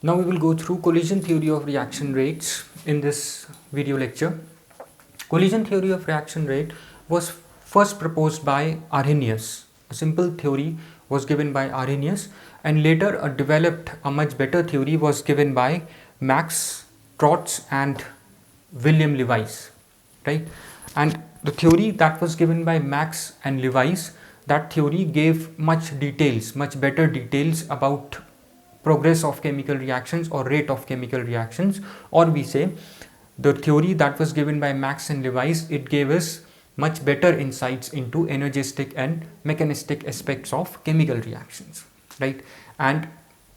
Now we will go through collision theory of reaction rates in this video lecture. Collision theory of reaction rate was first proposed by Arrhenius. A simple theory was given by Arrhenius, and later a much better theory was given by Max Trotz and William Lewis, right? And the theory that was given by Max and Lewis, that theory gave much better details about progress of chemical reactions or rate of chemical reactions, or we say the theory that was given by Max and Lewis, it gave us much better insights into energistic and mechanistic aspects of chemical reactions, right? And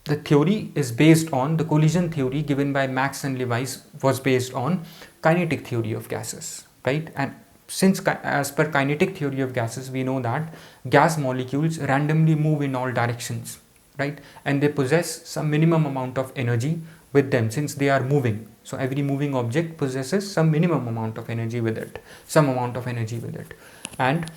the theory is based on the collision theory given by Max and Lewis was based on kinetic theory of gases, right? And since as per kinetic theory of gases, we know that gas molecules randomly move in all directions, right? And they possess some minimum amount of energy with them since they are moving. So every moving object possesses some minimum amount of energy with it, And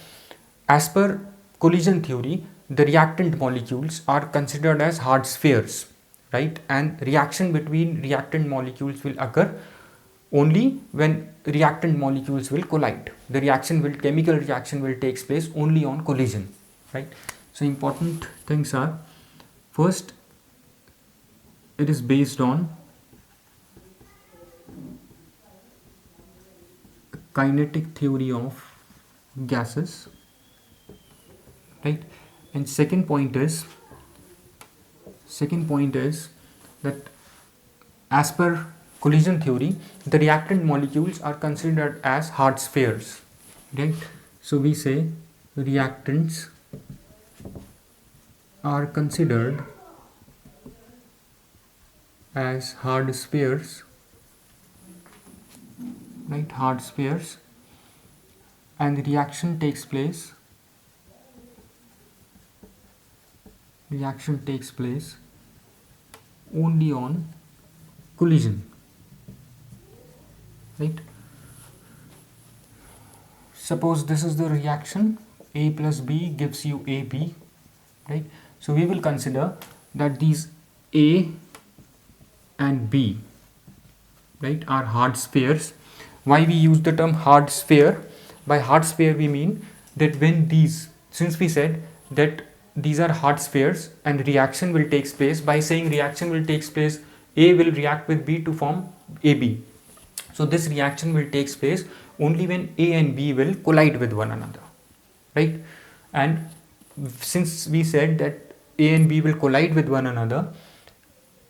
as per collision theory, the reactant molecules are considered as hard spheres, right? And reaction between reactant molecules will occur only when reactant molecules will collide. Chemical reaction will take place only on collision, right? So important things are, first, it is based on kinetic theory of gases, right? And second point is that as per collision theory, the reactant molecules are considered as hard spheres, right? So we say reactants are considered as hard spheres, right? Hard spheres, and the reaction takes place only on collision, right? Suppose this is the reaction, A plus B gives you AB, right? So we will consider that these A and B, right, are hard spheres. Why we use the term hard sphere? By hard sphere we mean that since we said that these are hard spheres and reaction will take place, by saying reaction will take place, A will react with B to form AB. So this reaction will take place only when A and B will collide with one another, right? And since we said that A and B will collide with one another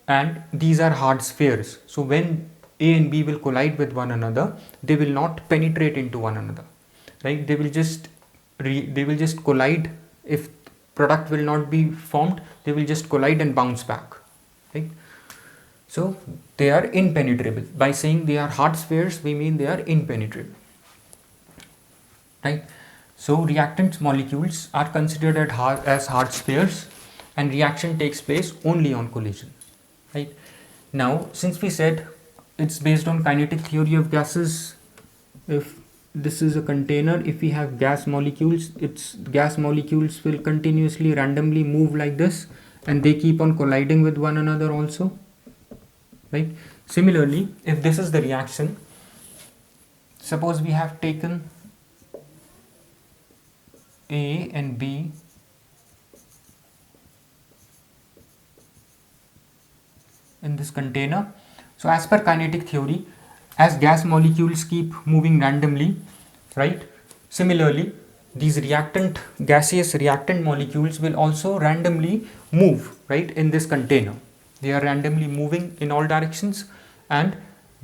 and these are hard spheres, so when A and B will collide with one another, they will not penetrate into one another, right? They will just collide. If product will not be formed, they will just collide and bounce back, right? So they are impenetrable. By saying they are hard spheres, we mean they are impenetrable, right? So reactant molecules are considered as hard spheres, and reaction takes place only on collision, right? Now, since we said it's based on kinetic theory of gases, if this is a container, if we have gas molecules will continuously randomly move like this, and they keep on colliding with one another also, right? Similarly, if this is the reaction, suppose we have taken A and B in this container. So as per kinetic theory, as gas molecules keep moving randomly, right? Similarly, these gaseous reactant molecules will also randomly move, right, in this container. They are randomly moving in all directions and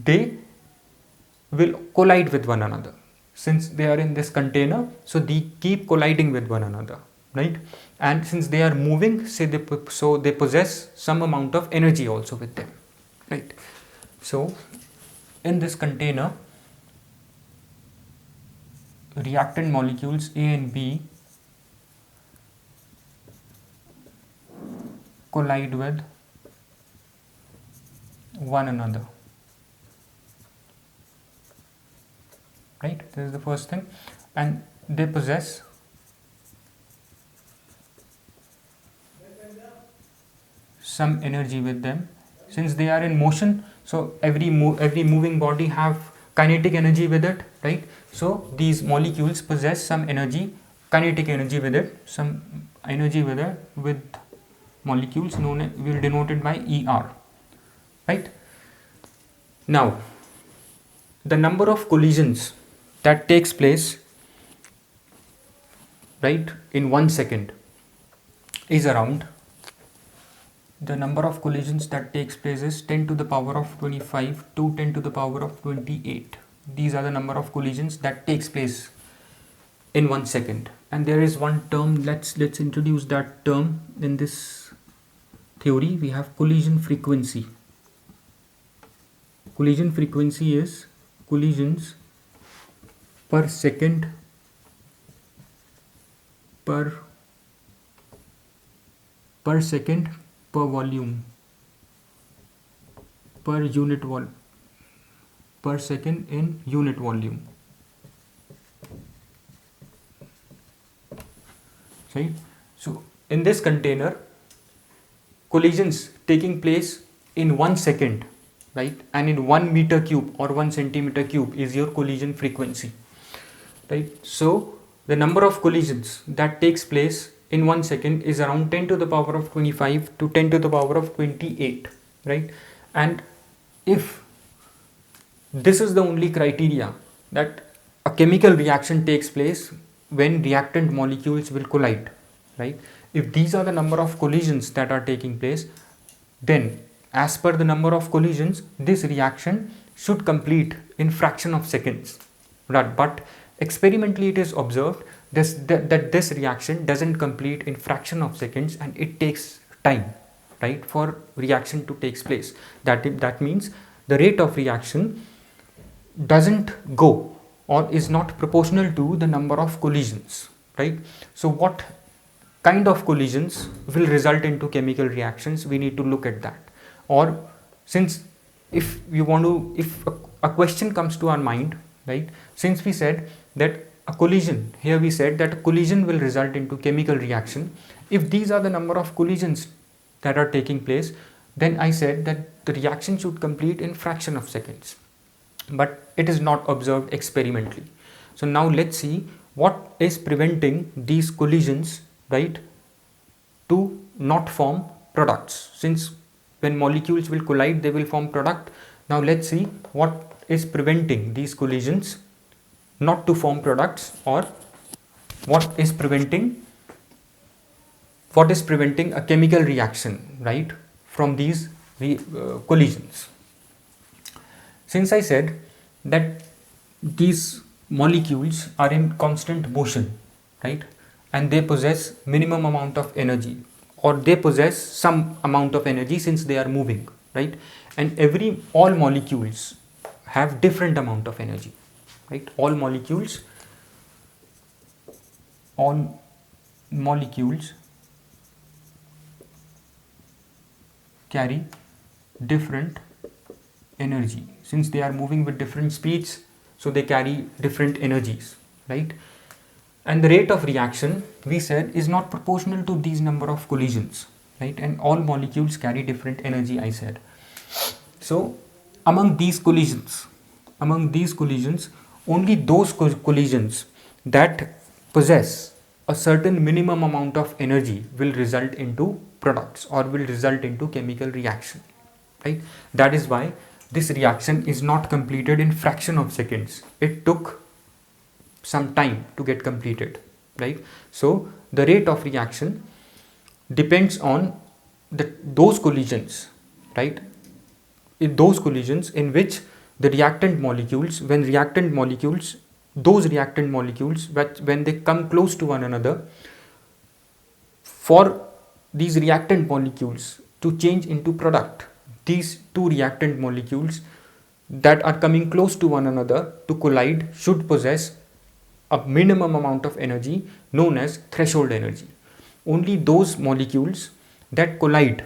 they will collide with one another. Since they are in this container, so they keep colliding with one another, right? And since they are moving, so they possess some amount of energy also with them, right? So in this container, reactant molecules A and B collide with one another, right? This is the first thing, and they possess some energy with them, since they are in motion, so every moving body have kinetic energy with it, right? So these molecules possess some energy, kinetic energy with it, some energy with it, with molecules known as, will denote it by Er, right? Now the number of collisions that takes place, right, in 1 second is around, the number of collisions that takes place is 10 to the power of 25 to 10 to the power of 28. These are the number of collisions that takes place in 1 second. And there is one term, let's introduce that term in this theory. We have collision frequency. Collision frequency is collisions per second per second per volume per unit per second in unit volume, right? So in this container, collisions taking place in 1 second, right, and in 1 meter cube or 1 centimeter cube is your collision frequency, right? So the number of collisions that takes place in 1 second is around 10 to the power of 25 to 10 to the power of 28, right? And if this is the only criteria that a chemical reaction takes place when reactant molecules will collide, right? If these are the number of collisions that are taking place, then as per the number of collisions, this reaction should complete in fraction of seconds, right? But experimentally it is observed that this reaction doesn't complete in fraction of seconds and it takes time, right, for reaction to take place. That means the rate of reaction doesn't go or is not proportional to the number of collisions, right? So what kind of collisions will result into chemical reactions, we need to look at that. Or since if a question comes to our mind, right, since we said that a collision, here we said that a collision will result into chemical reaction, if these are the number of collisions that are taking place, then I said that the reaction should complete in fraction of seconds, but it is not observed experimentally. So now let's see what is preventing these collisions, right, to not form products. Since when molecules will collide, they will form product. Now let's see what is preventing these collisions not to form products, or what is preventing a chemical reaction, right, from these collisions. Since I said that these molecules are in constant motion, right, and they possess minimum amount of energy, or they possess some amount of energy since they are moving, right, and all molecules have different amount of energy, right? All molecules carry different energy since they are moving with different speeds, so they carry different energies, right? And the rate of reaction, we said, is not proportional to these number of collisions, right? And all molecules carry different energy, I said. So among these collisions, only those collisions that possess a certain minimum amount of energy will result into products or will result into chemical reaction, right? That is why this reaction is not completed in fraction of seconds. It took some time to get completed, right? So the rate of reaction depends on those collisions, right? In those collisions in which the reactant molecules, when they come close to one another, for these reactant molecules to change into product, these two reactant molecules that are coming close to one another to collide should possess a minimum amount of energy known as threshold energy. Only those molecules that collide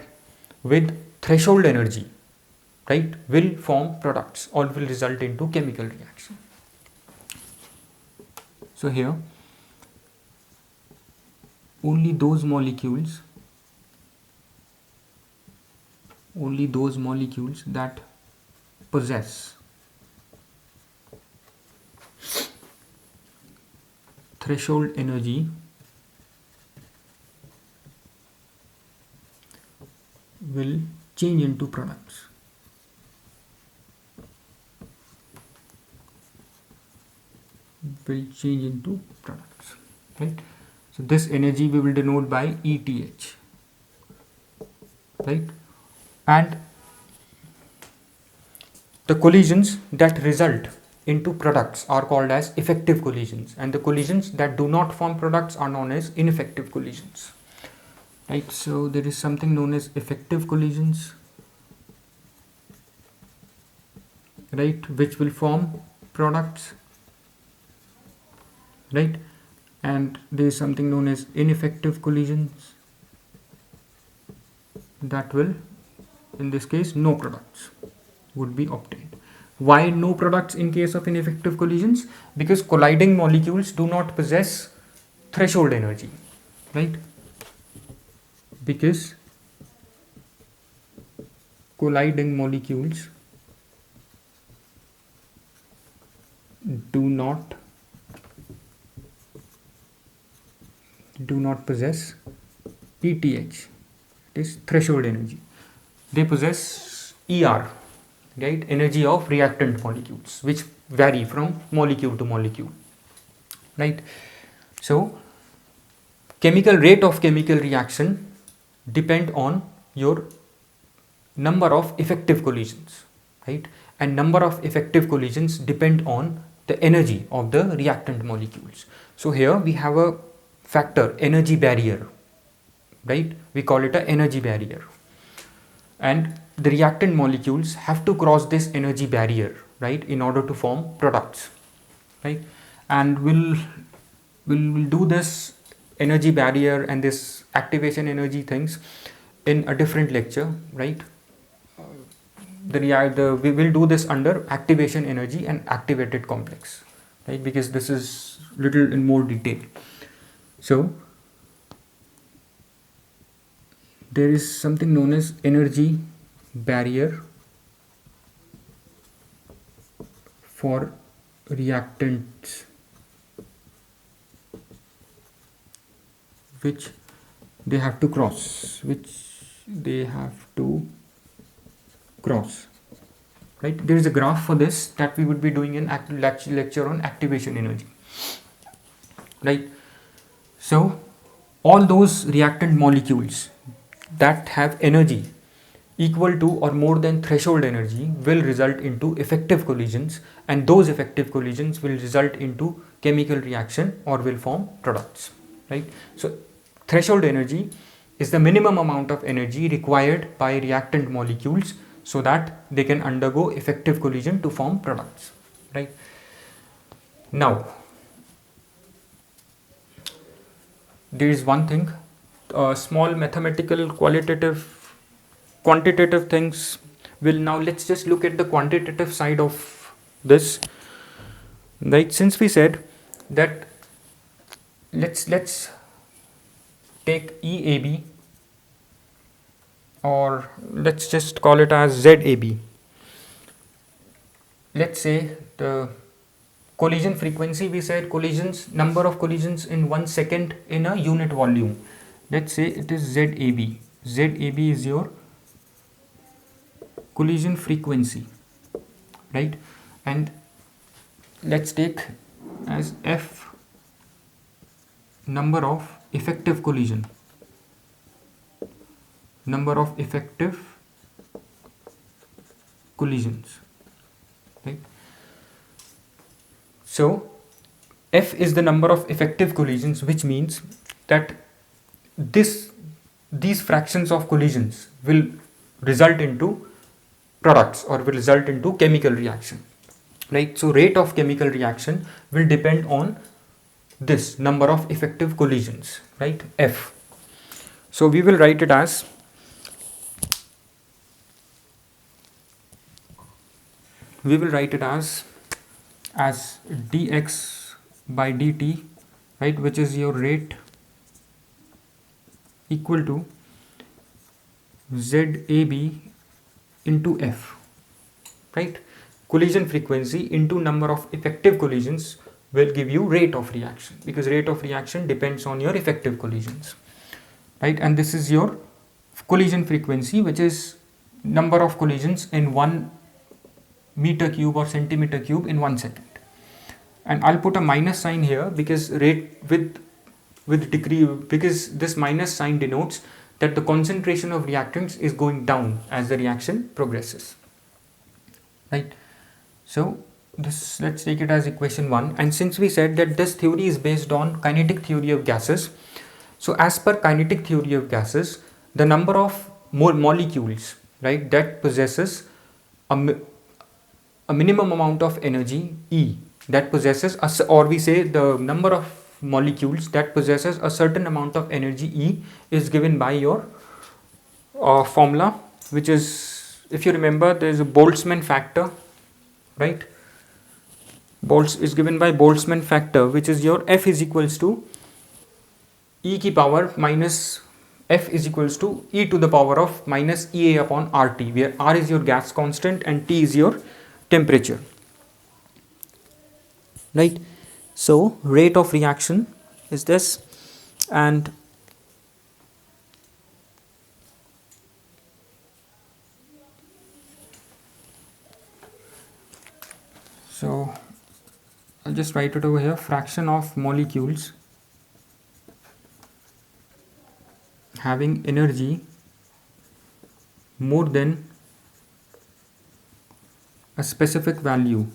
with threshold energy, right, will form products or will result into chemical reaction. So here, only those molecules only those molecules that possess threshold energy will change into products. Will change into products, right? So this energy we will denote by ETH, right? And the collisions that result into products are called as effective collisions, and the collisions that do not form products are known as ineffective collisions, right? So there is something known as effective collisions, right, which will form products, right? And there is something known as ineffective collisions that will, in this case, no products would be obtained. Why no products in case of ineffective collisions? Because colliding molecules do not possess threshold energy, right? Because colliding molecules do not possess ETH, it is threshold energy. They possess ER, right, energy of reactant molecules, which vary from molecule to molecule, right? So chemical rate of chemical reaction depend on your number of effective collisions, right? And number of effective collisions depend on the energy of the reactant molecules. So here we have a factor, energy barrier, right? We call it a energy barrier, and the reactant molecules have to cross this energy barrier, right, in order to form products, right? And we'll do this energy barrier and this activation energy things in a different lecture, right? We will do this under activation energy and activated complex, right, because this is little in more detail. So there is something known as energy barrier for reactants, which they have to cross, right? There is a graph for this that we would be doing in lecture on activation energy, right? So all those reactant molecules that have energy equal to or more than threshold energy will result into effective collisions, and those effective collisions will result into chemical reaction or will form products, right? So threshold energy is the minimum amount of energy required by reactant molecules so that they can undergo effective collision to form products, right? Now there is one thing, small mathematical quantitative things will, now let's just look at the quantitative side of this, right? Since we said that let's take EAB, or let's just call it as ZAB. Let's say the collision frequency, we said collisions, number of collisions in 1 second in a unit volume. Let's say it is ZAB. ZAB is your collision frequency, right? And let's take as F number of effective collisions, right? So F is the number of effective collisions, which means that these fractions of collisions will result into products or will result into chemical reaction, right? So rate of chemical reaction will depend on this number of effective collisions, right, F. So we will write it as dx by dt, right, which is your rate equal to ZAB into F, right? Collision frequency into number of effective collisions will give you rate of reaction, because rate of reaction depends on your effective collisions, right? And this is your collision frequency, which is number of collisions in 1 meter cube or centimeter cube in 1 second. And I'll put a minus sign here because rate with degree, because this minus sign denotes that the concentration of reactants is going down as the reaction progresses, right? So this, let's take it as equation 1. And since we said that this theory is based on kinetic theory of gases, so as per kinetic theory of gases, the number of molecules, right, that possesses a minimum amount of energy E, that possesses or we say the number of molecules that possesses a certain amount of energy E is given by your formula, which is, if you remember, there is a Boltzmann factor, right? Is given by Boltzmann factor, which is your F is equals to E ki power minus F is equals to E to the power of minus EA upon RT, where R is your gas constant and T is your temperature, right? So rate of reaction is this, and so I'll just write it over here. Fraction of molecules having energy more than a specific value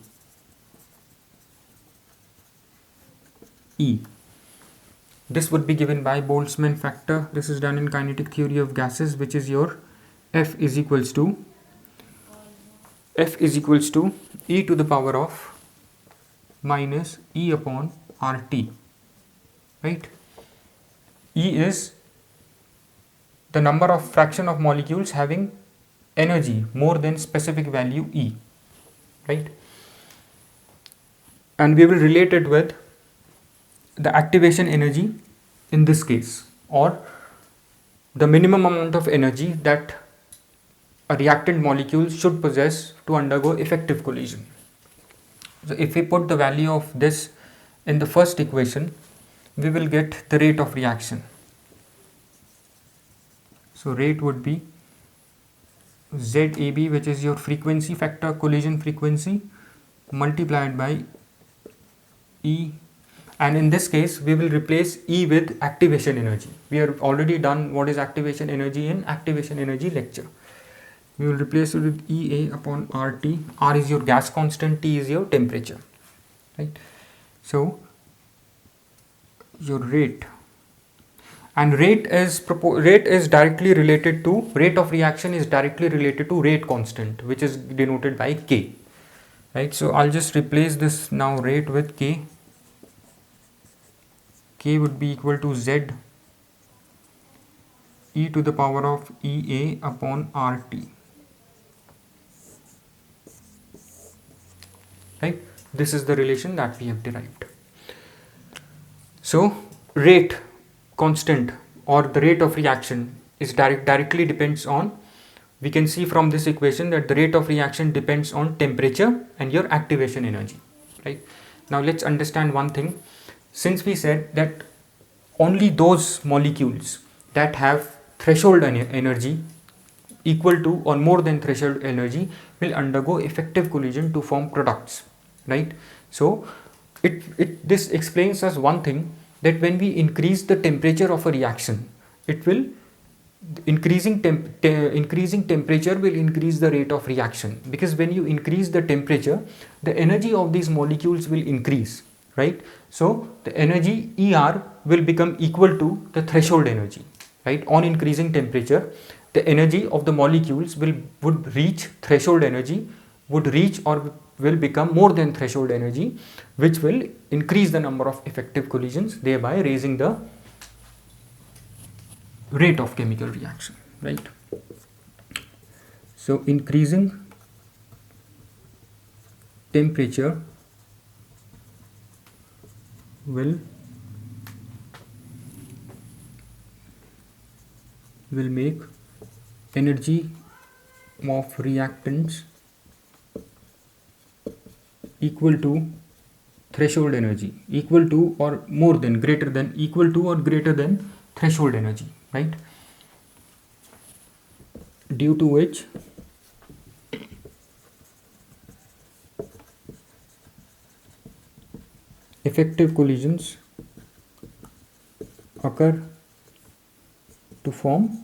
E. This would be given by Boltzmann factor. This is done in kinetic theory of gases, which is your F is equals to E to the power of minus E upon RT, right? E is the number of fraction of molecules having energy more than specific value E, right? And we will relate it with the activation energy in this case, or the minimum amount of energy that a reactant molecule should possess to undergo effective collision. So if we put the value of this in the first equation, we will get the rate of reaction. So rate would be ZAB, which is your frequency factor, collision frequency, multiplied by E. And in this case, we will replace E with activation energy. We have already done what is activation energy in activation energy lecture. We will replace it with EA upon RT. R is your gas constant, T is your temperature, right? So your rate, and rate is directly related to rate of reaction is directly related to rate constant, which is denoted by K, right? So I'll just replace this now rate with K. K would be equal to Z E to the power of EA upon RT, right? This is the relation that we have derived. So rate constant or the rate of reaction is directly depends on, we can see from this equation that the rate of reaction depends on temperature and your activation energy, right? Now let's understand one thing. Since we said that only those molecules that have threshold energy equal to or more than threshold energy will undergo effective collision to form products, right? So this explains us one thing, that when we increase the temperature of a reaction, it will increasing temperature will increase the rate of reaction, because when you increase the temperature, the energy of these molecules will increase, right? So the energy ER will become equal to the threshold energy, right? On increasing temperature, the energy of the molecules would reach threshold energy, would reach or will become more than threshold energy, which will increase the number of effective collisions, thereby raising the rate of chemical reaction, right? So increasing temperature will make energy of reactants equal to threshold energy, equal to or more than, greater than, equal to or greater than threshold energy, right? Due to which effective collisions occur to form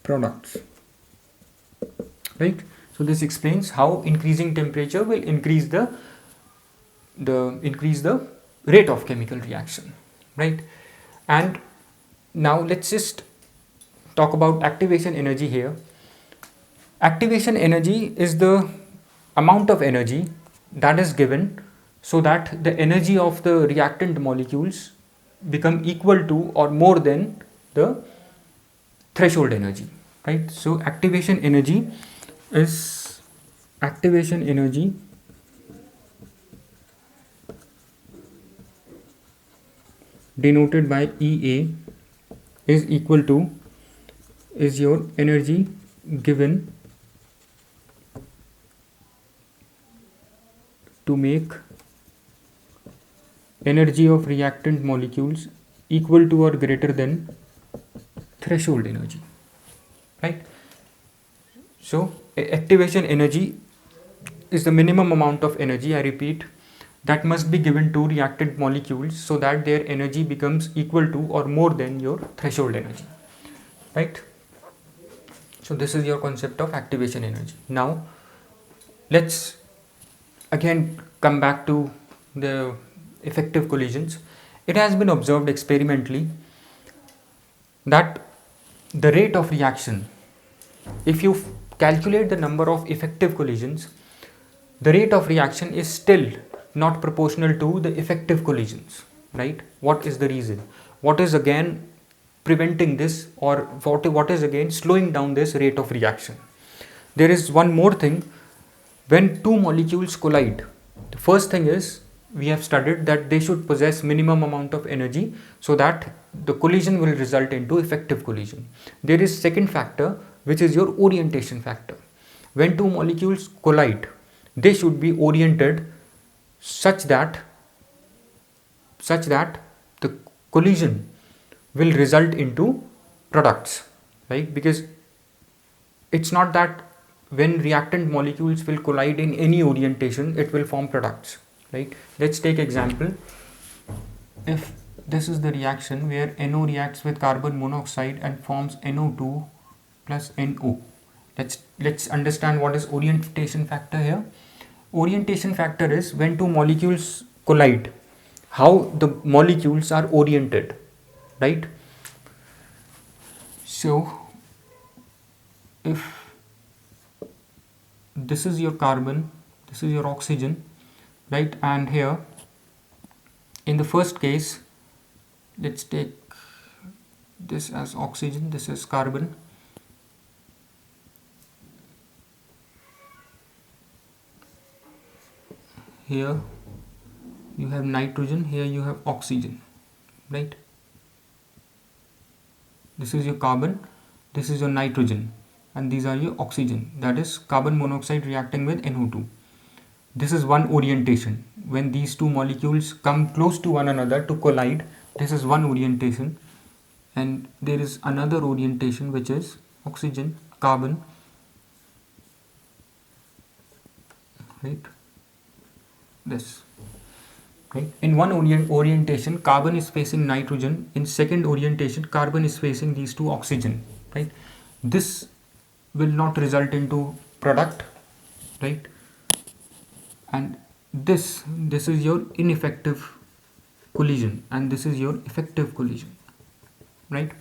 products, right? So this explains how increasing temperature will increase the rate of chemical reaction, right? And now let's just talk about activation energy here. Activation energy is the amount of energy that is given so that the energy of the reactant molecules become equal to or more than the threshold energy, right? So activation energy denoted by EA is equal to is your energy given to make energy of reactant molecules equal to or greater than threshold energy, right? So activation energy is the minimum amount of energy, I repeat, that must be given to reactant molecules so that their energy becomes equal to or more than your threshold energy, right? So this is your concept of activation energy. Now let's again come back to the effective collisions. It has been observed experimentally that the rate of reaction, if you calculate the number of effective collisions, the rate of reaction is still not proportional to the effective collisions, right? What is the reason? What is again preventing this, or what is again slowing down this rate of reaction? There is one more thing. When two molecules collide, the first thing is we have studied that they should possess minimum amount of energy so that the collision will result into effective collision. There is second factor, which is your orientation factor. When two molecules collide, they should be oriented such that the collision will result into products, right? Because it's not that when reactant molecules will collide in any orientation, it will form products, right? Let's take example. If this is the reaction where NO reacts with carbon monoxide and forms NO2 plus NO. Let's understand what is orientation factor here. Orientation factor is when two molecules collide, how the molecules are oriented, right? So if this is your carbon, this is your oxygen, right? And here in the first case, let's take this as oxygen, this is carbon. Here you have nitrogen, here you have oxygen, right? This is your carbon, this is your nitrogen, and these are your oxygen, that is carbon monoxide reacting with NO2. This is one orientation. When these two molecules come close to one another to collide, this is one orientation, and there is another orientation which is oxygen, carbon, right? This, right? In one orientation, carbon is facing nitrogen. In second orientation, carbon is facing these two oxygen, right? This will not result into product, right? And this is your ineffective collision, and this is your effective collision, right?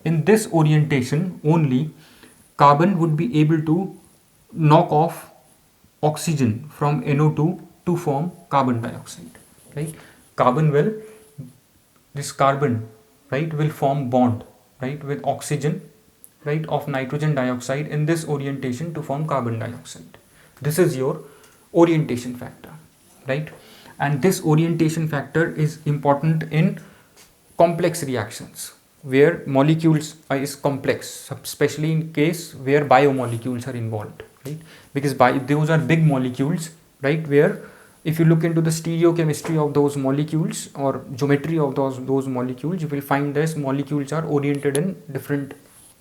In this orientation only, carbon would be able to knock off oxygen from NO2 to form carbon dioxide, right? This carbon, right, will form bond, right, with oxygen, right, of nitrogen dioxide in this orientation to form carbon dioxide. This is your orientation factor, right? And this orientation factor is important in complex reactions, where molecules is complex, especially in case where biomolecules are involved, right? Because those are big molecules, right? Where if you look into the stereochemistry of those molecules or geometry of those molecules, you will find this molecules are oriented in different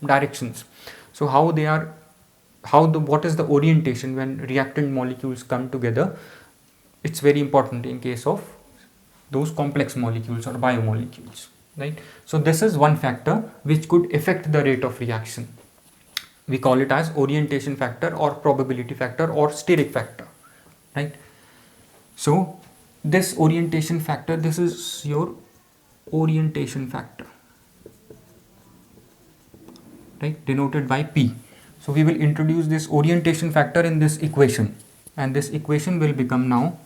directions. So what is the orientation when reactant molecules come together? It's very important in case of those complex molecules or biomolecules, right? So this is one factor which could affect the rate of reaction. We call it as orientation factor or probability factor or steric factor, right? So this orientation factor, this is your orientation factor, right, denoted by P. So we will introduce this orientation factor in this equation, and this equation will become now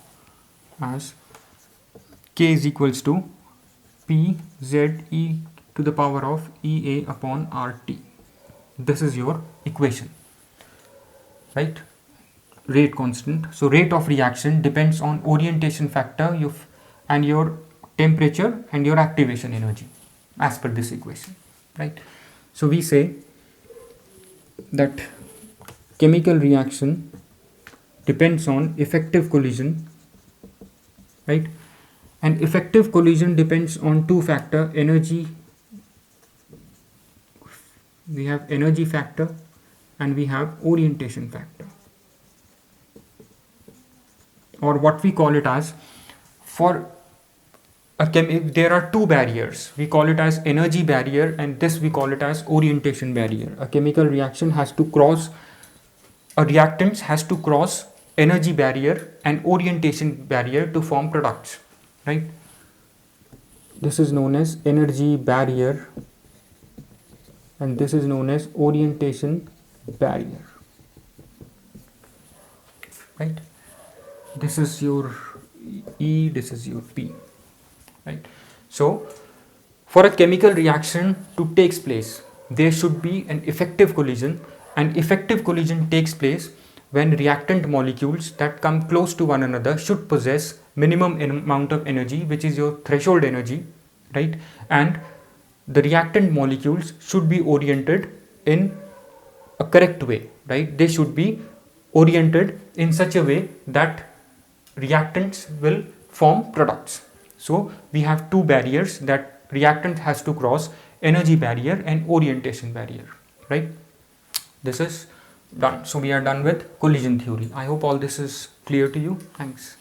as K is equals to P Z e to the power of EA upon RT. This is your equation, right? Rate constant. So rate of reaction depends on orientation factor and your temperature and your activation energy as per this equation, right? So we say that chemical reaction depends on effective collision, right? And effective collision depends on two factor, energy. We have energy factor and we have orientation factor, or what we call it as, for there are two barriers. We call it as energy barrier, and this we call it as orientation barrier. A chemical reaction has to cross, a reactant has to cross energy barrier and orientation barrier to form products, right? This is known as energy barrier and this is known as orientation barrier, right? This is your E, this is your P, right? So for a chemical reaction to take place, there should be an effective collision, and effective collision takes place when reactant molecules that come close to one another should possess minimum amount of energy, which is your threshold energy, right? And the reactant molecules should be oriented in a correct way, right? They should be oriented in such a way that reactants will form products. So we have two barriers that reactant has to cross: energy barrier and orientation barrier, right? This is done. So we are done with collision theory. I hope all this is clear to you. Thanks.